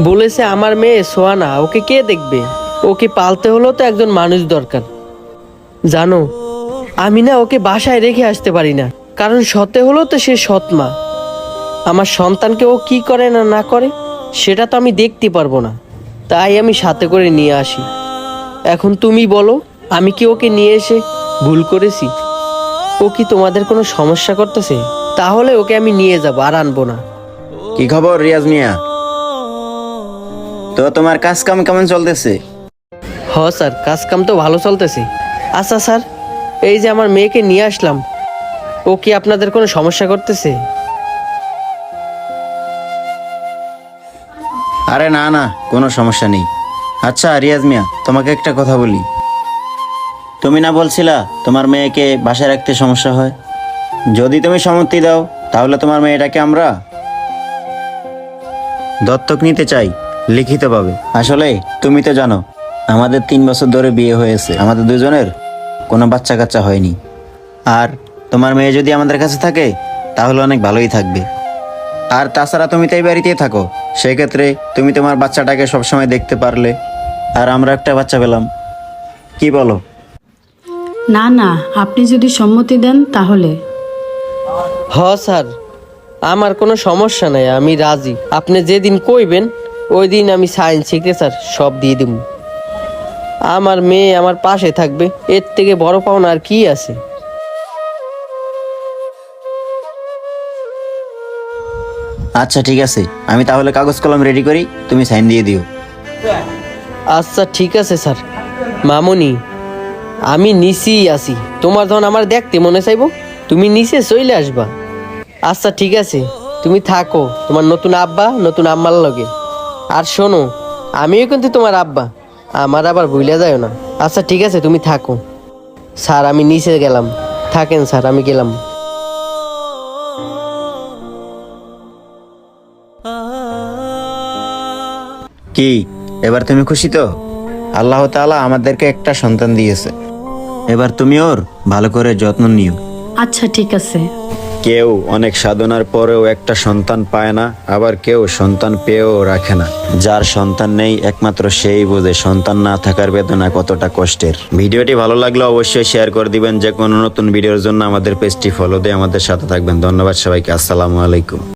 বলেছে আমার মেয়ে সোয়ানা, ওকে কে দেখবে? ওকে পালতে হলেও তো একজন মানুষ দরকার। জানো, আমি না ওকে বাসায় রেখে আসতে পারি না, কারণ সতে হলেও তো সে সৎ মা। আমার সন্তানকে ও কি করে না না করে সেটা তো আমি দেখতে পারবো না, তাই আমি সাথে করে নিয়ে আসি। এখন তুমি বলো, আমি কি ওকে নিয়ে এসে ভুল করেছি? ও কি তোমাদের কোনো সমস্যা করতেছে? তাহলে ওকে আমি নিয়ে যাবো, আর আনবো না। কি খবর রিয়াজ মিয়া? তো তোমার কাজ কাম কেমন চলতেছে? স্যার, কাজ কাম তো ভালো চলতেছে। আচ্ছা স্যার, এই যে আমার মেয়েকে নিয়ে আসলাম, ও কি আপনাদের কোনো সমস্যা করতেছে? আরে না না, কোনো সমস্যা নেই। আচ্ছা রিয়াজ মিয়া, তোমাকে একটা কথা বলি। তুমি না বলছিলা তোমার মেয়েকে বাসায় রাখতে সমস্যা হয়? যদি তুমি সম্মতি দাও তাহলে তোমার মেয়েটাকে আমরা দত্তক নিতে চাই, লিখিতভাবে। আসলে তুমি তো জানো আমাদের 3 বছর ধরে বিয়ে হয়েছে, আমাদের দুজনের কোনো বাচ্চা কাচ্চা হয়নি। আর তোমার মেয়ে যদি আমাদের কাছে থাকে তাহলে অনেক ভালোই থাকবে। আর তাছাড়া তুমি তো এই বাড়িতেই থাকো, সেক্ষেত্রে তুমি তোমার বাচ্চাটাকে সবসময় দেখতে পারলে, আর আমরা একটা বাচ্চা পেলাম। কি বলো? না না, আপনি যদি সম্মতি দেন তাহলে। স্যার, আমার কোনো সমস্যা নাই, আমি রাজি। আপনি যেদিন কইবেন ওই দিন আমি সাইন সিগনেচার সব দিয়ে দেব। আমার মেয়ে আমার পাশে থাকবে, এর থেকে বড় পাওনা আর কি আছে? আচ্ছা ঠিক আছে, আমি তাহলে কাগজ কলম রেডি করি, তুমি সাইন দিয়ে দিও। আচ্ছা ঠিক আছে স্যার। মামুনি, আমি নিচেই আছি, তোমার যখন আমার দেখতে মনে চাইবো তুমি নিচে চলে আসবা। আচ্ছা ঠিক আছে, তুমি থাকো তোমার নতুন আব্বা নতুন আম্মার লগে। আর শোনো, আমিও কিন্তু তোমার আব্বা, আমার আবার ভুলে যায় না। আচ্ছা ঠিক আছে, তুমি থাকো। স্যার আমি নিচে গেলাম, থাকেন স্যার, আমি গেলাম। কি এবার তুমি খুশি তো? আল্লাহ তাআলা আমাদেরকে একটা সন্তান দিয়েছে, এবার তুমি ওর ভালো করে যত্ন নিও। আচ্ছা ঠিক আছে। কেউ অনেক সাধনার পরেও একটা সন্তান পায় না, আবার কেউ সন্তান পেয়েও রাখে না। যার সন্তান নেই একমাত্র সেই বোঝে সন্তান না থাকার বেদনা কতটা কষ্টের। ভিডিওটি ভালো লাগলে অবশ্যই শেয়ার করে দিবেন। যে কোনো নতুন ভিডিওর জন্য আমাদের পেজটি ফলো দিয়ে আমাদের সাথে থাকবেন। ধন্যবাদ সবাইকে। আসসালামু আলাইকুম।